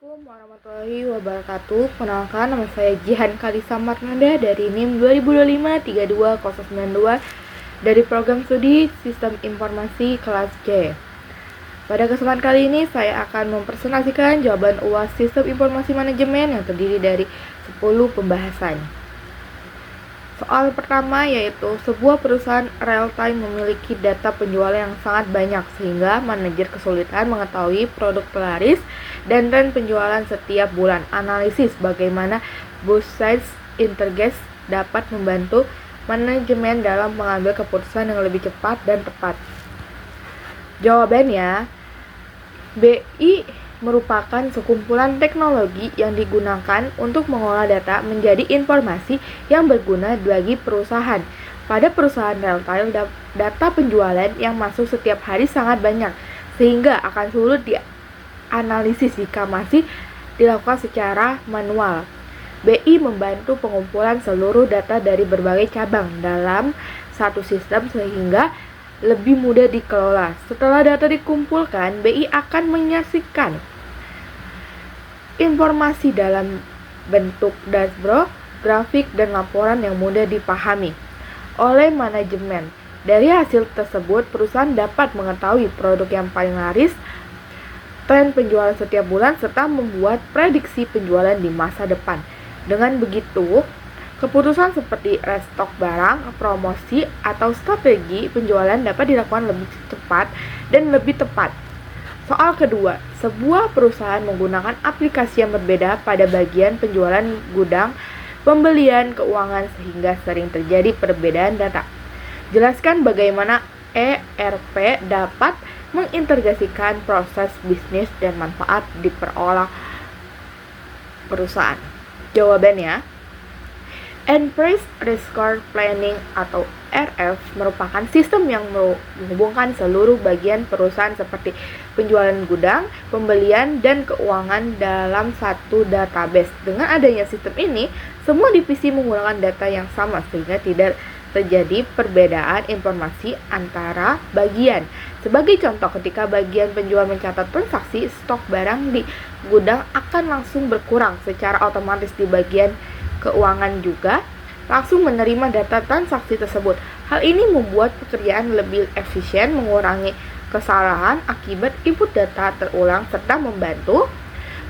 Assalamualaikum warahmatullahi wabarakatuh. Perkenalkan, nama saya Jihan Kalisa Marnanda dari NIM 2025-32092 dari program studi Sistem Informasi kelas C. Pada kesempatan kali ini saya akan mempresentasikan jawaban UAS Sistem Informasi Manajemen yang terdiri dari 10 pembahasan. Soal pertama yaitu sebuah perusahaan real time memiliki data penjualan yang sangat banyak sehingga manajer kesulitan mengetahui produk pelaris dan tren penjualan setiap bulan. Analisis bagaimana both sides interface dapat membantu manajemen dalam mengambil keputusan yang lebih cepat dan tepat. Jawabannya, BI merupakan sekumpulan teknologi yang digunakan untuk mengolah data menjadi informasi yang berguna bagi perusahaan. Pada perusahaan real-time, data penjualan yang masuk setiap hari sangat banyak, sehingga akan sulit dianalisis jika masih dilakukan secara manual. BI membantu pengumpulan seluruh data dari berbagai cabang dalam satu sistem sehingga lebih mudah dikelola. Setelah data dikumpulkan, BI akan menyaksikan informasi dalam bentuk dashboard, grafik, dan laporan yang mudah dipahami oleh manajemen. Dari hasil tersebut, perusahaan dapat mengetahui produk yang paling laris, tren penjualan setiap bulan, serta membuat prediksi penjualan di masa depan. Dengan begitu, keputusan seperti restock barang, promosi, atau strategi penjualan dapat dilakukan lebih cepat dan lebih tepat. Soal kedua, sebuah perusahaan menggunakan aplikasi yang berbeda pada bagian penjualan gudang, pembelian, keuangan sehingga sering terjadi perbedaan data. Jelaskan bagaimana ERP dapat mengintegrasikan proses bisnis dan manfaat diperoleh perusahaan. Jawabannya, Enterprise Resource Planning atau RF merupakan sistem yang menghubungkan seluruh bagian perusahaan seperti penjualan gudang, pembelian, dan keuangan dalam satu database. Dengan adanya sistem ini, semua divisi menggunakan data yang sama sehingga tidak terjadi perbedaan informasi antara bagian. Sebagai contoh, ketika bagian penjual mencatat transaksi, stok barang di gudang akan langsung berkurang. Secara otomatis di bagian keuangan juga langsung menerima data transaksi tersebut. Hal ini membuat pekerjaan lebih efisien, mengurangi kesalahan akibat input data terulang, serta membantu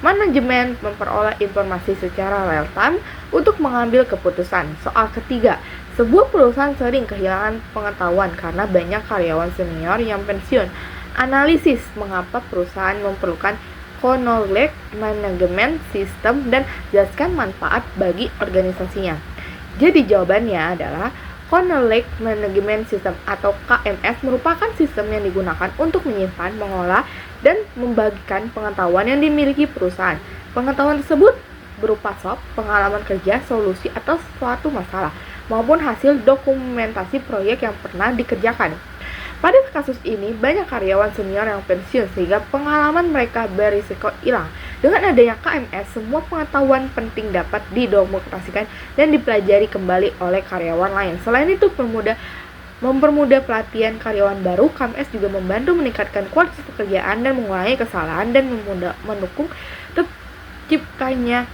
manajemen memperoleh informasi secara real time untuk mengambil keputusan. Soal ketiga, sebuah perusahaan sering kehilangan pengetahuan karena banyak karyawan senior yang pensiun. Analisis mengapa perusahaan memerlukan knowledge management system dan jelaskan manfaat bagi organisasinya. Jadi jawabannya adalah Knowledge Management System atau KMS merupakan sistem yang digunakan untuk menyimpan, mengolah, dan membagikan pengetahuan yang dimiliki perusahaan. Pengetahuan tersebut berupa soft, pengalaman kerja, solusi atau suatu masalah, maupun hasil dokumentasi proyek yang pernah dikerjakan. Pada kasus ini, banyak karyawan senior yang pensiun sehingga pengalaman mereka berisiko hilang. Dengan adanya KMS, semua pengetahuan penting dapat didokumentasikan dan dipelajari kembali oleh karyawan lain. Selain itu, mempermudah pelatihan karyawan baru, KMS juga membantu meningkatkan kualitas pekerjaan dan mengurangi kesalahan dan mendukung terciptanya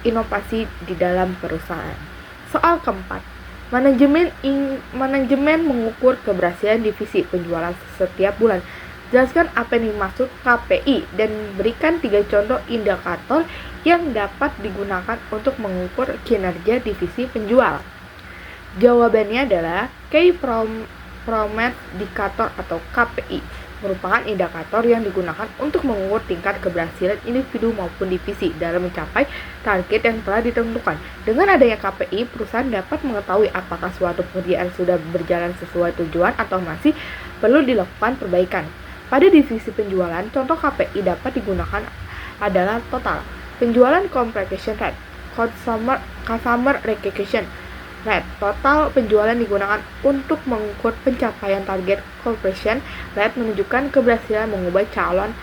inovasi di dalam perusahaan. Soal keempat, Manajemen mengukur keberhasilan divisi penjualan setiap bulan. Jelaskan apa yang dimaksud KPI dan berikan 3 contoh indikator yang dapat digunakan untuk mengukur kinerja divisi penjual. Jawabannya adalah Key Performance Indicator atau KPI merupakan indikator yang digunakan untuk mengukur tingkat keberhasilan individu maupun divisi dalam mencapai target yang telah ditentukan. Dengan adanya KPI, perusahaan dapat mengetahui apakah suatu pekerjaan sudah berjalan sesuai tujuan atau masih perlu dilakukan perbaikan. Pada divisi penjualan, contoh KPI dapat digunakan adalah total penjualan completion rate, customer retention rate. Total penjualan digunakan untuk mengukur pencapaian target. Conversion rate menunjukkan keberhasilan mengubah calon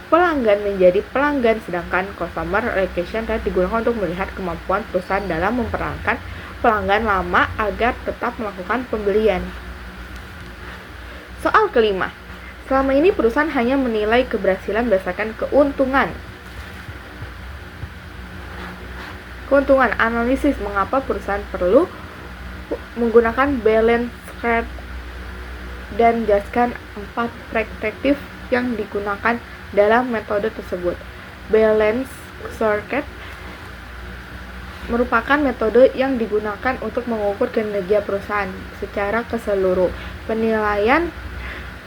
pelanggan menjadi pelanggan, sedangkan customer retention rate digunakan untuk melihat kemampuan perusahaan dalam mempertahankan pelanggan lama agar tetap melakukan pembelian. Soal kelima, selama ini perusahaan hanya menilai keberhasilan berdasarkan keuntungan. Keuntungan analisis mengapa perusahaan perlu menggunakan balance spread dan jelaskan 4 perspektif yang digunakan dalam metode tersebut. Balance spread merupakan metode yang digunakan untuk mengukur kinerja perusahaan secara keseluruh. Penilaian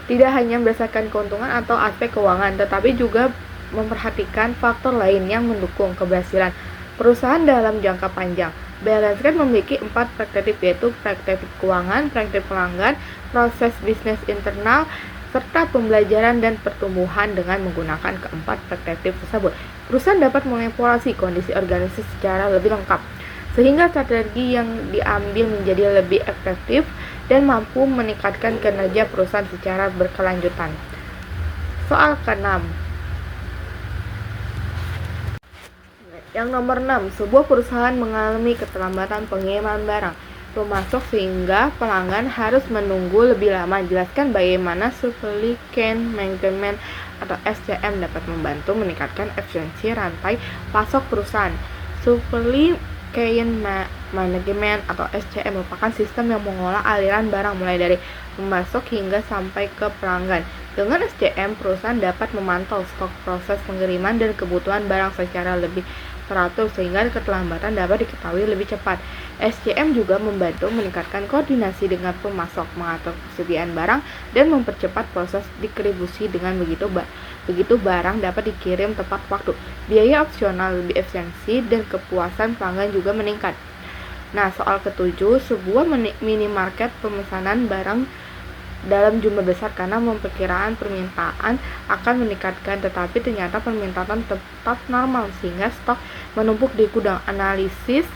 tidak hanya berdasarkan keuntungan atau aspek keuangan, tetapi juga memperhatikan faktor lain yang mendukung keberhasilan perusahaan dalam jangka panjang. Balance Sheet memiliki 4 perspektif, yaitu perspektif keuangan, perspektif pelanggan, proses bisnis internal, serta pembelajaran dan pertumbuhan. Dengan menggunakan keempat perspektif tersebut, perusahaan dapat mengevaluasi kondisi organisasi secara lebih lengkap, sehingga strategi yang diambil menjadi lebih efektif dan mampu meningkatkan kinerja perusahaan secara berkelanjutan. Soal ke-6. Yang nomor 6, sebuah perusahaan mengalami keterlambatan pengiriman barang pemasok sehingga pelanggan harus menunggu lebih lama. Jelaskan bagaimana supply chain management atau SCM dapat membantu meningkatkan efisiensi rantai pasok perusahaan. Supply chain management atau SCM merupakan sistem yang mengolah aliran barang mulai dari pemasok hingga sampai ke pelanggan. Dengan SCM, perusahaan dapat memantau stok, proses pengiriman, dan kebutuhan barang secara lebih teratur sehingga keterlambatan dapat diketahui lebih cepat. SCM juga membantu meningkatkan koordinasi dengan pemasok, mengatur persediaan barang, dan mempercepat proses distribusi. Dengan begitu barang dapat dikirim tepat waktu, biaya opsional lebih efisiensi, dan kepuasan pelanggan juga meningkat. Nah, soal ke-7, sebuah minimarket pemesanan barang dalam jumlah besar karena memperkirakan permintaan akan meningkatkan, tetapi ternyata permintaan tetap normal sehingga stok menumpuk di gudang. Analisis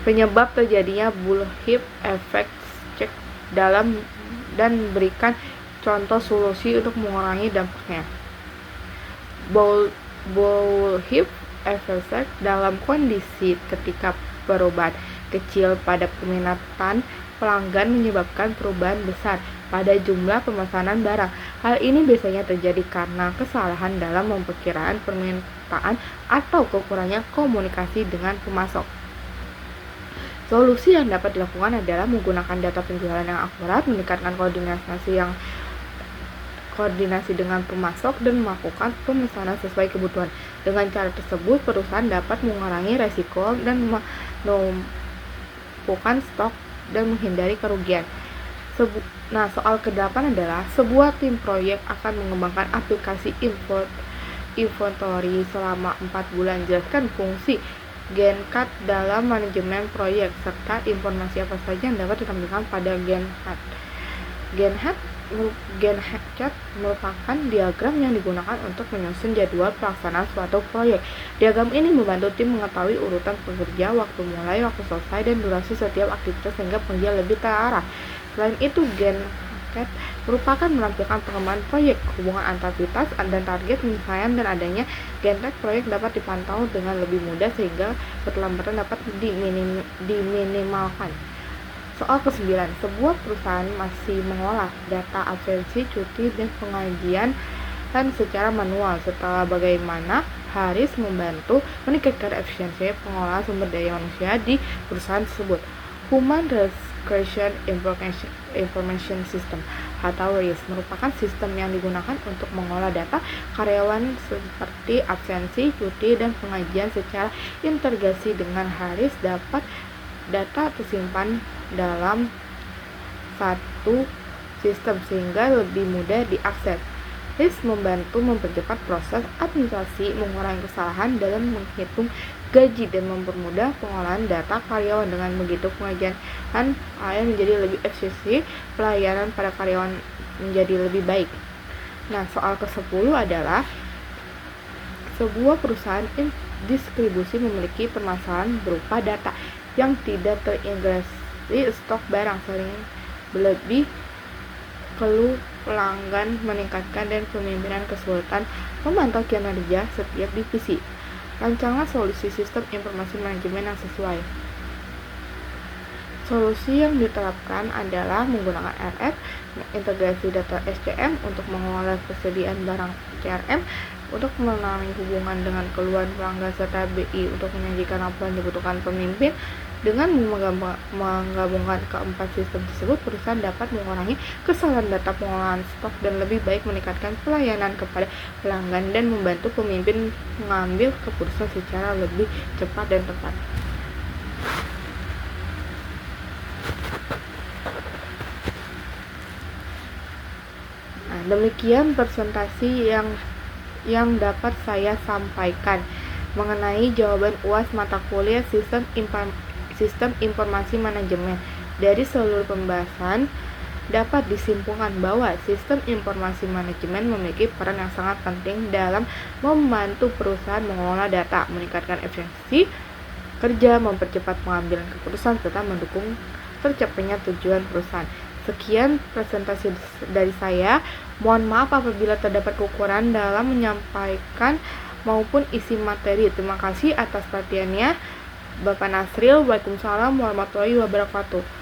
penyebab terjadinya bullwhip effect cek dalam dan berikan contoh solusi untuk mengurangi dampaknya. Bullwhip effect dalam kondisi ketika perubahan kecil pada permintaan pelanggan menyebabkan perubahan besar pada jumlah pemesanan barang. Hal ini biasanya terjadi karena kesalahan dalam memperkirakan permintaan atau kekurangan komunikasi dengan pemasok. Solusi yang dapat dilakukan adalah menggunakan data penjualan yang akurat, meningkatkan koordinasi dengan pemasok, dan melakukan pemesanan sesuai kebutuhan. Dengan cara tersebut, perusahaan dapat mengurangi resiko dan menumpukan stok dan menghindari kerugian. Soal ke-8 adalah sebuah tim proyek akan mengembangkan aplikasi inventory selama 4 bulan. Jelaskan fungsi GenCat dalam manajemen proyek serta informasi apa saja yang dapat ditampilkan pada GenCat. GenCat merupakan diagram yang digunakan untuk menyusun jadwal pelaksanaan suatu proyek. Diagram ini membantu tim mengetahui urutan pekerja, waktu mulai, waktu selesai, dan durasi setiap aktivitas sehingga pengerja lebih terarah. Selain itu, GenCat merupakan menampilkan pengembangan proyek, hubungan antar aktivitas dan target penyelesaian, dan adanya GenCat proyek dapat dipantau dengan lebih mudah sehingga keterlambatan dapat diminimalkan. Soal ke-9, sebuah perusahaan masih mengolah data absensi, cuti, dan pengajian secara manual. Setelah bagaimana Haris membantu meningkatkan efisiensi pengolahan sumber daya manusia di perusahaan tersebut. Human Resource Information System atau RIS merupakan sistem yang digunakan untuk mengolah data karyawan seperti absensi, cuti, dan pengajian secara integrasi dengan Haris. Data tersimpan dalam satu sistem sehingga lebih mudah diakses. RIS membantu mempercepat proses administrasi, mengurangi kesalahan dalam menghitung gaji, dan mempermudah pengolahan data karyawan. Dengan begitu, pengajian karyawan menjadi lebih efisien, pelayanan pada karyawan menjadi lebih baik. Nah, soal ke-10 adalah sebuah perusahaan distribusi memiliki permasalahan berupa data yang tidak terintegrasi, stok barang sering berlebih, keluh pelanggan meningkatkan, dan pemimpinan kesulitan memantau kinerja setiap divisi. Rancanglah solusi sistem informasi manajemen yang sesuai. Solusi yang diterapkan adalah menggunakan RF, integrasi data SCM untuk mengolah persediaan barang CRM, Untuk menangani hubungan dengan keluhan pelanggan serta BI untuk menyajikan apa yang dibutuhkan pemimpin, dengan menggabungkan keempat sistem tersebut, perusahaan dapat mengurangi kesalahan data pengolahan stok dan lebih baik meningkatkan pelayanan kepada pelanggan dan membantu pemimpin mengambil keputusan secara lebih cepat dan tepat. Nah, demikian presentasi yang dapat saya sampaikan mengenai jawaban UAS mata kuliah Sistem Informasi Manajemen. Dari seluruh pembahasan dapat disimpulkan bahwa sistem informasi manajemen memiliki peran yang sangat penting dalam membantu perusahaan mengelola data, meningkatkan efisiensi kerja, mempercepat pengambilan keputusan, serta mendukung tercapainya tujuan perusahaan. Sekian presentasi dari saya. Mohon maaf apabila terdapat kekurangan dalam menyampaikan maupun isi materi. Terima kasih atas perhatiannya. Bapak Nasril. Waalaikumsalam warahmatullahi wabarakatuh.